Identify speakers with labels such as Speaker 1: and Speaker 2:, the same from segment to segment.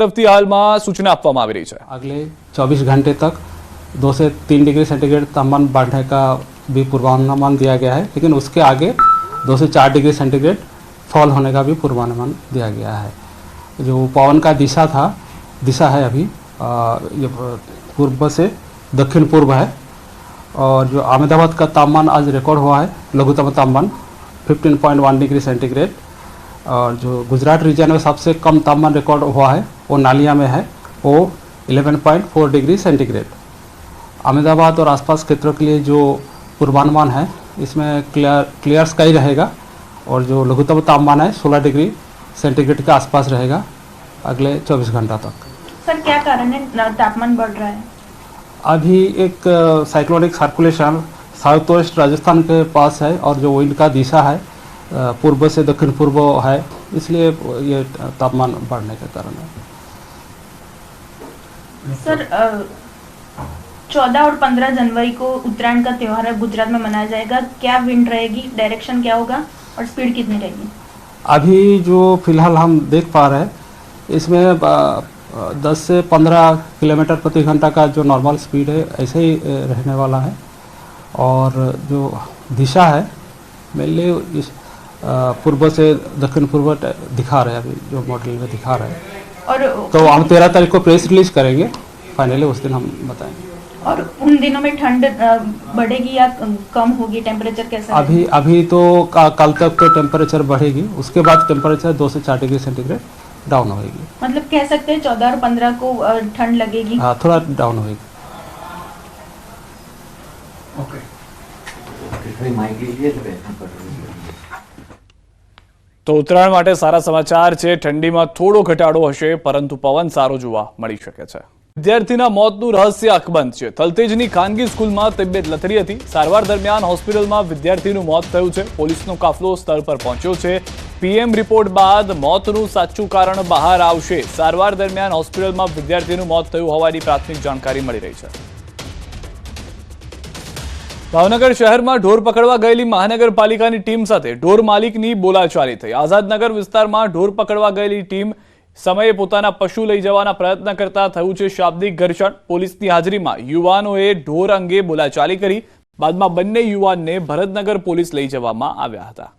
Speaker 1: तरफથી હાલમાં સૂચના આપવામાં આવી રહી છે।
Speaker 2: अगले 24 घंटे तक 2 से 3 डिग्री सेंटीग्रेड तापमान बढ़ने का भी पूर्वानुमान दिया गया है, लेकिन उसके आगे 2 से 4 डिग्री सेंटीग्रेड फॉल होने का भी पूर्वानुमान दिया गया है। जो पवन का दिशा है अभी ये पूर्व से दक्षिण पूर्व है। और जो अहमदाबाद का तापमान आज रिकॉर्ड हुआ है, लघुत्तम तापमान 15.1 डिग्री सेंटीग्रेड। और जो गुजरात रीजन में सबसे कम तापमान रिकॉर्ड हुआ है वो नालिया में है, वो 11.4 डिग्री सेंटीग्रेड। अहमदाबाद और आसपास क्षेत्रों के लिए जो पूर्वानुमान है इसमें क्लियर स्काई रहेगा और जो लघुत्तम तापमान है 16 डिग्री सेंटीग्रेड के आसपास रहेगा अगले 24 घंटा तक।
Speaker 3: सर क्या कारण है तापमान बढ़ रहा है?
Speaker 2: अभी एक cyclonic circulation south west Rajasthan के पास है और जो विंड का दिशा है पूर्व से दक्षिण पूर्व है, इसलिए ये तापमान बढ़ने का कारण है।
Speaker 3: सर 14 और 15 जनवरी को उत्तरायण का त्यौहार गुजरात में मनाया जाएगा, क्या विंड रहेगी, डायरेक्शन क्या होगा और स्पीड कितनी रहेगी? अभी
Speaker 2: जो फिलहाल हम देख पा रहे हैं इसमें 10 से 15 किलोमीटर प्रति घंटा का जो नॉर्मल स्पीड है ऐसे ही रहने वाला है। और जो दिशा है मेनली इस पूर्व से दक्षिण पूर्व दिखा रहे हैं, अभी जो मॉडल में दिखा रहे हैं। और तो हम 13 तारीख को प्रेस रिलीज करेंगे, फाइनली उस दिन हम बताएंगे। और
Speaker 3: उन दिनों में ठंड बढ़ेगी या कम होगी, टेम्परेचर कैसा?
Speaker 2: अभी तो कल तक तो टेम्परेचर बढ़ेगी, उसके बाद टेम्परेचर 2 से 4 डिग्री सेंटीग्रेड डाउन होगी।
Speaker 3: मतलब कह सकते हैं 14 और 15 को ठंड लगेगी?
Speaker 2: हाँ, थोड़ा डाउन होगी।
Speaker 4: ओके
Speaker 1: તો ઉત્તરાયણ માટે સારા સમાચાર છે। ઠંડીમાં થોડો ઘટાડો હશે, પરંતુ પવન સારો જોવા મળી શકે છે। વિદ્યાર્થીના મોતનું રહસ્ય અકબંધ છે। થલતેજની ખાનગી સ્કૂલમાં તબિયત લથડી હતી। સારવાર દરમિયાન હોસ્પિટલમાં વિદ્યાર્થીનું મોત થયું છે। પોલીસનો કાફલો સ્થળ પર પહોંચ્યો છે। પીએમ રિપોર્ટ બાદ મોતનું સાચું કારણ બહાર આવશે। સારવાર દરમિયાન હોસ્પિટલમાં વિદ્યાર્થીનું મોત થયું હોવાની પ્રાથમિક જાણકારી મળી રહી છે। ભાવનગર શહેરમાં ઢોર પકડવા ગયેલી મહાનગરપાલિકાની ટીમ સાથે ઢોર માલિકની બોલાચાલી થઈ। આઝાદનગર વિસ્તારમાં ઢોર પકડવા ગયેલી ટીમ સમયે પોતાના પશુ લઈ જવાના પ્રયત્ન કરતા થયું છે શાબ્દિક ઘર્ષણ। પોલીસની હાજરીમાં યુવાનોએ ઢોર અંગે બોલાચાલી કરી। બાદમાં બંને યુવાનને ભરતનગર પોલીસ લઈ જવામાં આવ્યા હતા।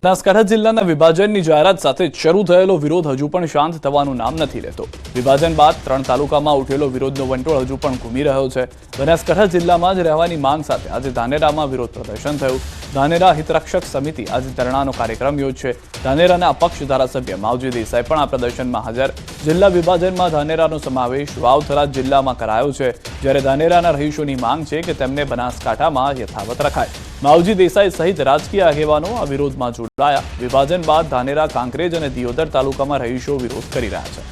Speaker 1: બનાસકાંઠા જિલ્લાના વિભાજનની જાહેરાત સાથે શરૂ થયેલો વિરોધ હજુ પણ શાંત થવાનું નામ નથી લેતો। વિભાજન બાદ 3 તાલુકામાં ઉઠેલો વિરોધનો વંટોળ હજુ પણ ઘૂમી રહ્યો છે। બનાસકાંઠા જિલ્લામાં જ રહેવાની માંગ સાથે આજે ધાનેરામાં વિરોધ પ્રદર્શન થયું। ધાનેરા હિતરક્ષક સમિતિ આજે ધરણાનો કાર્યક્રમ યોજશે। ધાનેરાના અપક્ષ ધારાસભ્ય માવજી દેસાઈ પણ આ પ્રદર્શનમાં હાજર। જિલ્લા વિભાજનમાં ધાનેરાનો સમાવેશ વાવથરા જિલ્લામાં કરાયો છે, જ્યારે ધાનેરાના રહીશોની માંગ છે કે તેમને બનાસકાંઠામાં યથાવત રખાય। માવજી દેસાઈ સહિત રાજકીય આગેવાનો આ વિરોધમાં જોડાયા। વિભાજન બાદ ધાનેરા, કાંકરેજ અને દિયોદર તાલુકામાં રહીશો વિરોધ કરી રહ્યા છે।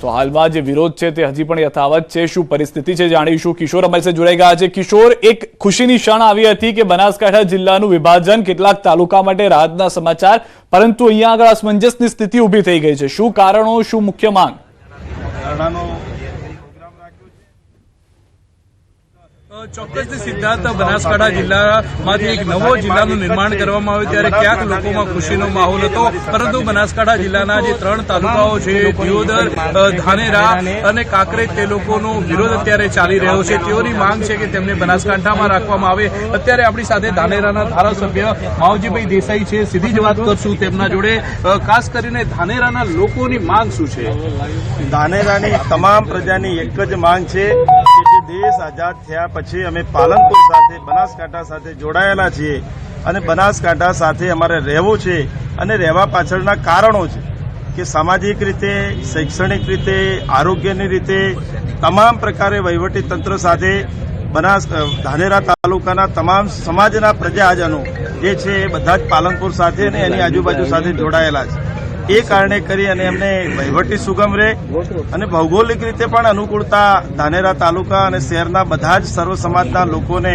Speaker 1: તો હાલમાં જે વિરોધ છે તે હજી પણ યથાવત છે। શું પરિસ્થિતિ છે જાણીશું। કિશોર અમારી સાથે જોડાઈ ગયા છે। કિશોર, એક ખુશીની ક્ષણ આવી હતી કે બનાસકાંઠા જિલ્લાનું વિભાજન, કેટલાક તાલુકા માટે રાહતના સમાચાર, પરંતુ અહીંયા આગળ અસમંજસની સ્થિતિ ઊભી થઈ ગઈ છે। શું કારણો, શું મુખ્ય માંગ?
Speaker 5: ચોક્કસથી સિદ્ધાર્થ, બનાસકાંઠા જિલ્લામાંથી એક નવો જિલ્લાનું નિર્માણ કરવામાં આવ્યું ત્યારે ક્યાંક લોકોમાં ખુશીનો માહોલ હતો, પરંતુ બનાસકાંઠા જિલ્લાના જે 3 તાલુકાઓ છે, દિયોદર, ધાનેરા અને કાંકરેજ, તે લોકોનો વિરોધ અત્યારે ચાલી રહ્યો છે। તેઓની માંગ છે કે તેમને બનાસકાંઠામાં રાખવામાં આવે। અત્યારે આપણી સાથે ધાનેરાના ધારાસભ્ય માવજીભાઈ દેસાઈ છે, સીધી જ વાત કરશું તેમના જોડે। ખાસ કરીને ધાનેરાના લોકોની માંગ શું છે?
Speaker 6: ધાનેરાની તમામ પ્રજાની એક જ માંગ છે કે જે દેશ આઝાદ થયા પછી અમે પાલનપુર સાથે, બનાસકાંઠા સાથે જોડાયેલા છીએ અને બનાસકાંઠા સાથે અમારે રહેવું છે। અને રહેવા પાછળના કારણો છે કે સામાજિક રીતે, શૈક્ષણિક રીતે, આરોગ્યની રીતે, તમામ પ્રકારે વહીવટી તંત્ર સાથે ધાનેરા તાલુકાના તમામ સમાજના પ્રજાજનો જે છે એ બધા જ પાલનપુર સાથે અને એની આજુબાજુ સાથે જોડાયેલા છે। એ કારણે કરી અને એમને વહીવટી સુગમ રહે અને ભૌગોલિક રીતે પણ અનુકૂળતા ધાનેરા તાલુકા અને શહેરના બધા જ સર્વ સમાજના લોકોને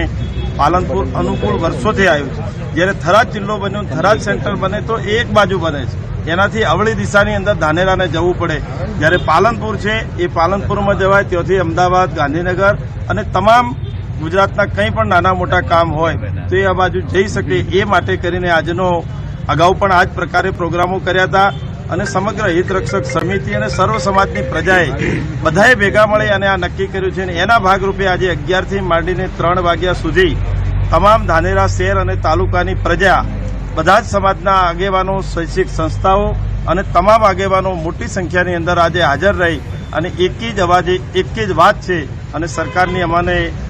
Speaker 6: પાલનપુર અનુકૂળ વર્ષોથી આવ્યું છે। જ્યારે થરાદ જિલ્લો બન્યો, થરાદ સેન્ટર બને તો એક બાજુ બને છે, એનાથી અવળી દિશાની અંદર ધાનેરાને જવું પડે। જ્યારે પાલનપુર છે એ પાલનપુરમાં જવાય, ત્યાંથી અમદાવાદ, ગાંધીનગર અને તમામ ગુજરાતના કંઈ પણ નાના મોટા કામ હોય તો એ આ બાજુ જઈ શકે। એ માટે કરીને આજનો અગાઉ પણ આ જ પ્રકારે પ્રોગ્રામો કર્યા હતા અને સમગ્ર હિતરક્ષક સમિતિ અને સર્વ સમાજની પ્રજાએ બધાએ ભેગા મળી અને આ નક્કી કર્યું છે અને એના ભાગરૂપે આજે 11 થી માંડીને 3 વાગ્યા સુધી તમામ ધાનેરા શહેર અને તાલુકાની પ્રજા, બધા જ સમાજના આગેવાનો, શૈક્ષિક સંસ્થાઓ અને તમામ આગેવાનો મોટી સંખ્યાની અંદર આજે હાજર રહી અને એક જ અવાજે એક જ વાત છે અને સરકારની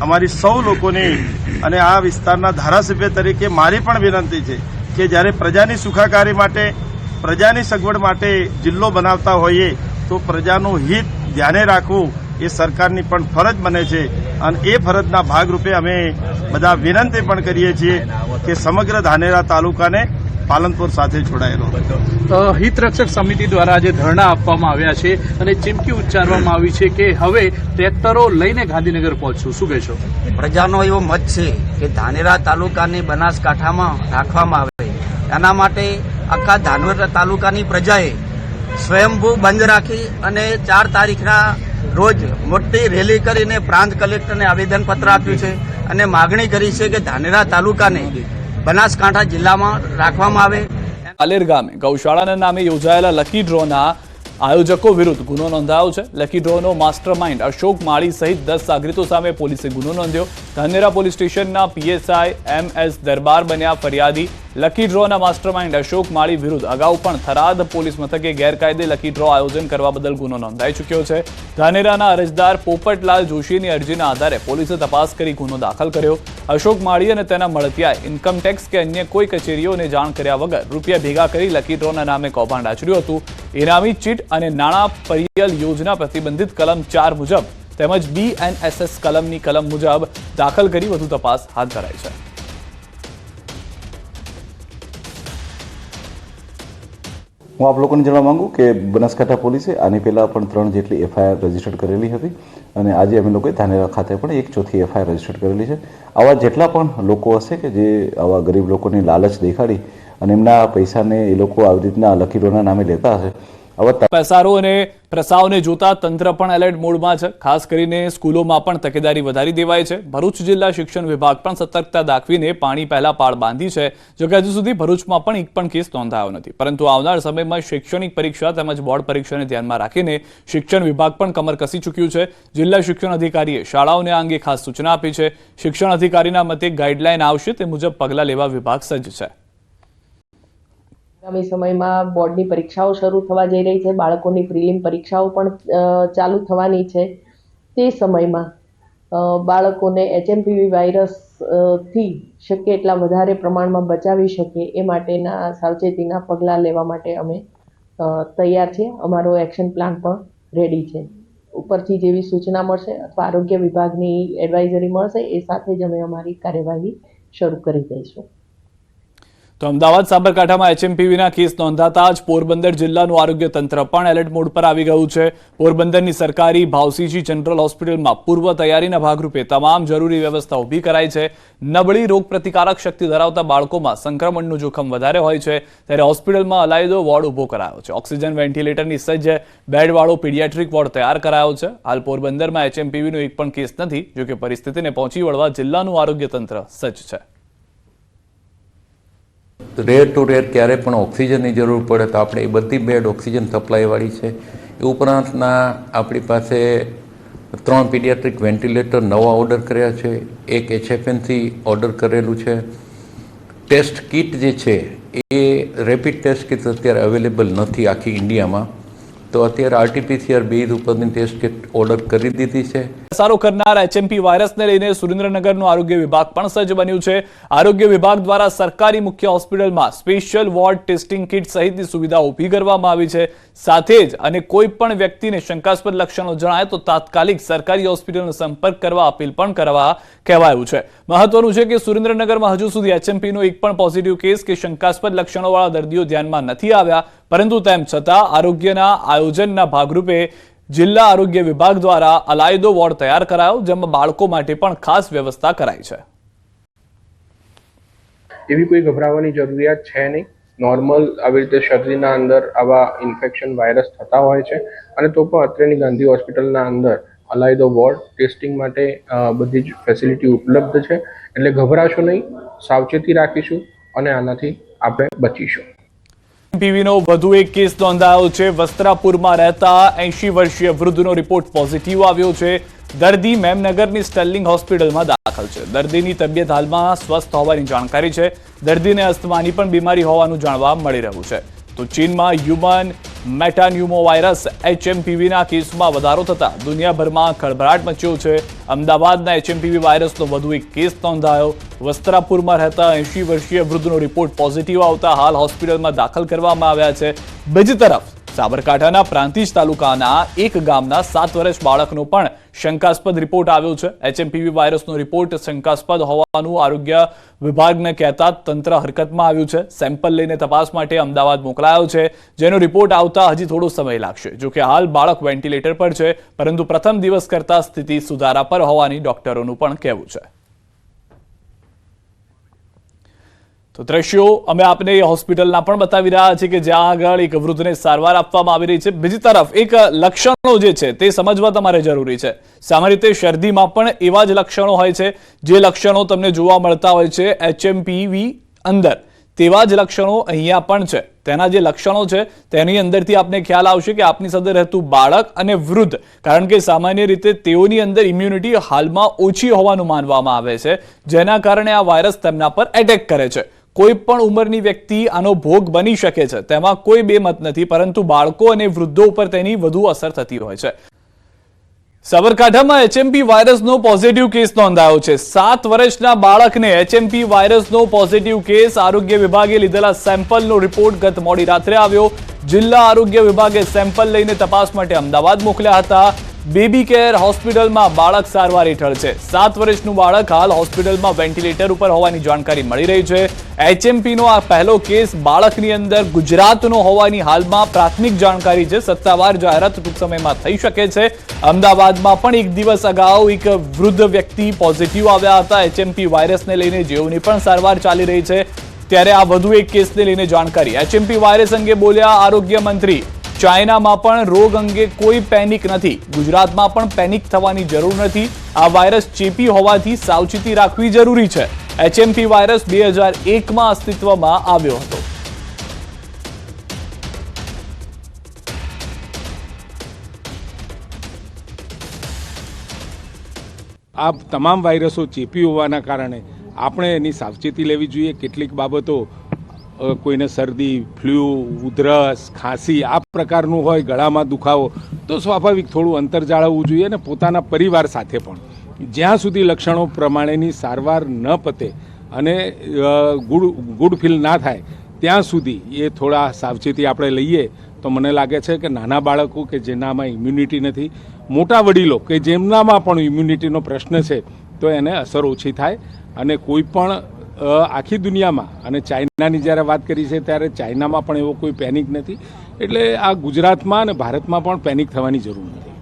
Speaker 6: અમારી સૌ લોકોની અને આ વિસ્તારના ધારાસભ્ય તરીકે મારી પણ વિનંતી છે કે જ્યારે પ્રજાની સુખાકારી માટે, પ્રજાની સગવડ માટે જિલ્લો બનાવતા હોઈએ તો પ્રજાનું હિત ધ્યાને રાખવું એ સરકારની પણ ફરજ બને છે અને એ ફરજના ભાગરૂપે અમે બધા વિનંતી પણ કરીએ છીએ કે સમગ્ર ધાનેરા તાલુકાને પાલનપુર સાથે જોડાયેલો.
Speaker 5: હિતરક્ષક સમિતિ દ્વારા આજે ધરણા આપવામાં આવ્યા છે અને ચીમકી ઉચ્ચારવામાં આવી છે કે હવે ટ્રેક્ટરો લઈને ગાંધીનગર પહોંચશું. શું કહેશો?
Speaker 4: પ્રજાનો એવો મત છે કે ધાનેરા તાલુકાને બનાસકાંઠામાં રાખવામાં આવે, એના માટે આખા ધાનેરા તાલુકાની પ્રજાએ સ્વયંભૂ બંધ રાખી અને 4 તારીખના રોજ મોટી રેલી કરીને પ્રાંત કલેક્ટરને આવેદનપત્ર આપ્યું છે અને માગણી કરી છે કે ધાનેરા તાલુકાને બનાસકાંઠા જિલ્લામાં રાખવામાં આવે.
Speaker 1: આલેર ગામે ગૌશાળાના નામે યોજાયેલા લકી ડ્રોના આયોજકો વિરુદ્ધ ગુનો નોંધાયો છે. લકી ડ્રોનો માસ્ટરમાઇન્ડ અશોક માળી સહિત 10 સાગરીતો સામે પોલીસે ગુનો નોંધ્યો. ધાનેરા પોલીસ સ્ટેશનના પીએસઆઈ MS દરબાર બન્યા ફરિયાદી. લકી ડ્રોના માસ્ટરમાઇન્ડ અશોક માળી વિરુદ્ધ અગાઉ પણ થરાદ પોલીસ મથકે ગેરકાયદે લકી ડ્રો આયોજન કરવા બદલ ગુનો નોંધાઈ ચૂક્યો છે. ધાનેરાના અરજદાર પોપટલાલ જોશીની અરજીના આધારે પોલીસે તપાસ કરી ગુનો દાખલ કર્યો. અશોક માળી અને તેના મળતિયાએ ઇન્કમટેક્સ કે અન્ય કોઈ કચેરીઓને જાણ કર્યા વગર રૂપિયા ભેગા કરી લકી ડ્રોના નામે કૌભાંડ આચર્યું હતું. ઇનામી ચીટ અને નાણાં પરિયલ યોજના પ્રતિબંધિત કલમ 4 મુજબ તેમજ BNSS કલમની કલમ મુજબ દાખલ કરી વધુ તપાસ હાથ ધરાઈ છે.
Speaker 7: હું આપ લોકોને જણાવવા માંગુ કે બનાસકાંઠા પોલીસે આની પહેલાં પણ 3 જેટલી FIR રજીસ્ટર્ડ કરેલી હતી અને આજે અમે લોકોએ ધાનેરા ખાતે પણ 1/4 FIR રજીસ્ટર્ડ કરેલી છે. આવા જેટલા પણ લોકો હશે કે જે આવા ગરીબ લોકોની લાલચ દેખાડી અને એમના પૈસાને એ લોકો આવી રીતના લકી ડ્રોના નામે લેતા હશે.
Speaker 1: પેસારો અને પ્રસાવને જોતા તંત્ર પણ એલર્ટ મોડમાં છે. ખાસ કરીને સ્કૂલોમાં પણ તકેદારી વધારી દેવાઈ છે. ભરૂચ જિલ્લા શિક્ષણ વિભાગ પણ સતર્કતા દાખવીને પાણી પહેલા પાળ બાંધી છે. જોકે હજુ સુધી ભરૂચમાં પણ એક પણ કેસ નોંધાયો નથી, પરંતુ આવનાર સમયમાં શૈક્ષણિક પરીક્ષા તેમજ બોર્ડ પરીક્ષાને ધ્યાનમાં રાખીને શિક્ષણ વિભાગ પણ કમર કસી ચૂક્યું છે. જિલ્લા શિક્ષણ અધિકારીએ શાળાઓને આ અંગે ખાસ સૂચના આપી છે. શિક્ષણ અધિકારીના મતે ગાઈડલાઈન આવશે તે મુજબ પગલાં લેવા વિભાગ સજ્જ છે.
Speaker 8: આગામી સમયમાં બોર્ડની પરીક્ષાઓ શરૂ થવા જઈ રહી છે. બાળકોની પ્રિલિમ પરીક્ષાઓ પણ ચાલુ થવાની છે. તે સમયમાં બાળકોને HMPV વાયરસથી શક્ય એટલા વધારે પ્રમાણમાં બચાવી શકીએ એ માટેના સાવચેતીના પગલાં લેવા માટે અમે તૈયાર છીએ. અમારો એક્શન પ્લાન પણ રેડી છે. ઉપરથી જેવી સૂચના મળશે અથવા આરોગ્ય વિભાગની એડવાઇઝરી મળશે એ સાથે જ અમે અમારી કાર્યવાહી શરૂ કરી દઈશું.
Speaker 1: તો અમદાવાદ સાબરકાંઠામાં HMPVના કેસ નોંધાતા જ પોરબંદર જિલ્લાનું આરોગ્ય તંત્ર પણ એલર્ટ મોડ પર આવી ગયું છે. પોરબંદરની સરકારી ભાવસીજી જનરલ હોસ્પિટલમાં પૂર્વ તૈયારીના ભાગરૂપે તમામ જરૂરી વ્યવસ્થા ઊભી કરાઈ છે. નબળી રોગ પ્રતિકારક શક્તિ ધરાવતા બાળકોમાં સંક્રમણનું જોખમ વધારે હોય છે, ત્યારે હોસ્પિટલમાં અલાયદો વોર્ડ ઊભો કરાયો છે. ઓક્સિજન વેન્ટિલેટરની સજ્જ બેડવાળો પીડિયાટ્રિક વોર્ડ તૈયાર કરાયો છે. હાલ પોરબંદરમાં HMPVનો એક પણ કેસ નથી, જોકે પરિસ્થિતિને પહોંચી વળવા જિલ્લાનું આરોગ્ય તંત્ર સજ્જ છે.
Speaker 9: રેર ટુ રેર ક્યારે પણ ઓક્સિજનની જરૂર પડે તો આપણે એ બધી બેડ ઓક્સિજન સપ્લાયવાળી છે. એ ઉપરાંતના આપણી પાસે 3 પીડિયાટ્રિક વેન્ટિલેટર નવા ઓર્ડર કર્યા છે, 1 HFNC ઓર્ડર કરેલું છે. ટેસ્ટ કિટ જે છે એ રેપિડ ટેસ્ટ કિટ અત્યારે અવેલેબલ નથી આખી ઇન્ડિયામાં, તો અત્યારે RT-PCR બેઝ ઉપરની ટેસ્ટ કિટ ઓર્ડર કરી દીધી છે.
Speaker 1: સારો કરનાર HMP વાયરસને લઈને સુરેન્દ્રનગરનું આરોગ્ય વિભાગ પણ સજ્જ બન્યું છે. આરોગ્ય વિભાગ દ્વારા સરકારી મુખ્ય હોસ્પિટલમાં સ્પેશિયલ વોર્ડ ટેસ્ટિંગ કિટ સહિતની સુવિધા ઊભી કરવામાં આવી છે. સાથે જ અને કોઈ પણ વ્યક્તિને શંકાસ્પદ લક્ષણો જણાય તો તાત્કાલિક સરકારી હોસ્પિટલનો સંપર્ક કરવા અપીલ પણ કરવા કહેવાયું છે. મહત્વનું છે કે સુરેન્દ્રનગરમાં હજુ સુધી HMPનો એક પણ પોઝિટિવ કેસ કે શંકાસ્પદ લક્ષણોવાળા દર્દીઓ ધ્યાનમાં નથી આવ્યા, પરંતુ તેમ છતાં આરોગ્યના આયોજનના ભાગરૂપે જિલ્લા આરોગ્ય વિભાગ દ્વારા અલાયદો વોર્ડ તૈયાર કરાયો, જેમાં બાળકો માટે પણ ખાસ વ્યવસ્થા કરાઈ છે.
Speaker 10: એવી કોઈ ગભરાવાની જરૂરિયાત છે નહીં. નોર્મલ આવી રીતે શરીરના અંદર આવા ઇન્ફેક્શન વાયરસ થતા હોય છે અને તો પણ અત્રેની ગાંધી હોસ્પિટલના અંદર અલાયદો વોર્ડ ટેસ્ટિંગ માટે બધી જ ફેસિલિટી ઉપલબ્ધ છે. એટલે ગભરાશો નહીં, સાવચેતી રાખીશું અને આનાથી આપણે બચીશું.
Speaker 1: પીવીનો વધુ એક કેસ નોંધાયો છે. વસ્ત્રાપુરમાં રહેતા 80 વર્ષીય વૃદ્ધનો રિપોર્ટ પોઝિટિવ આવ્યો છે. દર્દી મેમનગરની સ્ટર્લિંગ હોસ્પિટલમાં દાખલ છે. દર્દીની તબિયત હાલમાં સ્વસ્થ હોવાની જાણકારી છે. દર્દીને અસ્થમાની પણ બીમારી હોવાનું જાણવા મળી રહ્યું છે. તો ચીનમાં હ્યુમન મેટાન્યુમોવાયરસ HMPVના કેસમાં વધારો થતા દુનિયાભરમાં ખળભળાટ મચ્યો છે. અમદાવાદના HMPV વાયરસનો વધુ એક કેસ નોંધાયો. વસ્ત્રાપુરમાં રહેતા 80 વર્ષીય વૃદ્ધનો રિપોર્ટ પોઝિટિવ આવતા હાલ હોસ્પિટલમાં દાખલ કરવામાં આવ્યા છે. બીજી તરફ સાબરકાંઠાના પ્રાંતિજ તાલુકાના એક ગામના 7 વર્ષ બાળકનો પણ શંકાસ્પદ રિપોર્ટ આવ્યો છે. HMPV વાયરસનો રિપોર્ટ શંકાસ્પદ હોવાનું આરોગ્ય વિભાગને કહેતા તંત્ર હરકતમાં આવ્યું છે. સેમ્પલ લઈને તપાસ માટે અમદાવાદ મોકલાયો છે, જેનો રિપોર્ટ આવતા હજી થોડો સમય લાગશે. જોકે હાલ બાળક વેન્ટિલેટર પર છે, પરંતુ પ્રથમ દિવસ કરતા સ્થિતિ સુધારા પર હોવાની ડોક્ટરોનું પણ કહેવું છે. તો દ્રશ્યો અમે આપને હોસ્પિટલના પણ બતાવી રહ્યા છીએ કે જ્યાં આગળ એક વૃદ્ધને સારવાર આપવામાં આવી રહી છે. બીજી તરફ એક લક્ષણો જે છે તે સમજવા તમારે જરૂરી છે. સામાન્ય રીતે શરદીમાં પણ એવા જ લક્ષણો હોય છે જે લક્ષણો તમને જોવા મળતા હોય છે HMPV અંદર, તેવા જ લક્ષણો અહીંયા પણ છે. તેના જે લક્ષણો છે તેની અંદરથી આપને ખ્યાલ આવશે કે આપની સાથે રહેતું બાળક અને વૃદ્ધ, કારણ કે સામાન્ય રીતે તેઓની અંદર ઇમ્યુનિટી હાલમાં ઓછી હોવાનું માનવામાં આવે છે, જેના કારણે આ વાયરસ તેમના પર એટેક કરે છે. કોઈ પણ ઉંમરની વ્યક્તિ આનો ભોગ બની શકે છે, તેમાં કોઈ બેમત નથી, પરંતુ બાળકો અને વૃદ્ધો ઉપર તેની વધુ અસર થતી હોય છે. સાબરકાંઠામાં HMP વાયરસનો પોઝિટિવ કેસ નોંધાયો છે. 7 વર્ષના બાળકને HMP વાયરસનો પોઝિટિવ કેસ. આરોગ્ય વિભાગે લીધેલા સેમ્પલનો રિપોર્ટ ગત મોડી રાત્રે આવ્યો. જિલ્લા આરોગ્ય વિભાગે સેમ્પલ લઈને તપાસ માટે અમદાવાદ મોકલ્યા હતા. બેબી કેર હોસ્પિટલમાં બાળક સારવાર હેઠળ છે. 7 વર્ષનું બાળક હાલ હોસ્પિટલમાં વેન્ટિલેટર ઉપર હોવાની જાણકારી મળી રહી છે. HMPનો આ પહેલો કેસ બાળકની અંદર ગુજરાતનો હોવાની હાલમાં પ્રાથમિક જાણકારી છે. સત્તાવાર જાહેરાત ટૂંક સમયમાં થઈ શકે છે. અમદાવાદમાં પણ એક દિવસ અગાઉ એક વૃદ્ધ વ્યક્તિ પોઝિટિવ આવ્યા હતા HMP વાયરસને લઈને, જેઓની પણ સારવાર ચાલી રહી છે. ત્યારે આ વધુ એક કેસને લઈને જાણકારી. HMP વાયરસ અંગે બોલ્યા આરોગ્ય મંત્રી. ચાઇનામાં પણ રોગ અંગે કોઈ પેનિક નથી. ગુજરાતમાં પણ પેનિક થવાની જરૂર નથી. આ વાયરસ ચેપી હોવાથી સાવચેતી રાખવી જરૂરી છે. HMP વાયરસ 2001માં અસ્તિત્વમાં આવ્યો હતો.
Speaker 11: આ તમામ વાયરસો ચેપી હોવાના કારણે આપણે એની સાવચેતી લેવી જોઈએ. કેટલીક બાબતો, કોઈને શરદી, ફ્લૂ, ઉધરસ, ખાંસી આ પ્રકારનું હોય, ગળામાં દુખાવો, તો સ્વાભાવિક થોડું અંતર જાળવવું જોઈએ. અને પોતાના પરિવાર સાથે પણ જ્યાં સુધી લક્ષણો પ્રમાણેની સારવાર ન પતે અને ગુડ ફીલ ના થાય ત્યાં સુધી એ થોડા સાવચેતી આપણે લઈએ તો મને લાગે છે કે નાના બાળકો કે જેનામાં ઇમ્યુનિટી નથી, મોટા વડીલો કે જેમનામાં પણ ઇમ્યુનિટીનો પ્રશ્ન છે, તો એને અસર ઓછી થાય. અને કોઈ પણ આખી દુનિયામાં, અને ચાઇનાની જ્યારે વાત કરી છે ત્યારે ચાઇનામાં પણ એવો કોઈ પેનિક નથી. એટલે આ ગુજરાતમાં અને ભારતમાં પણ પેનિક થવાની જરૂર નથી.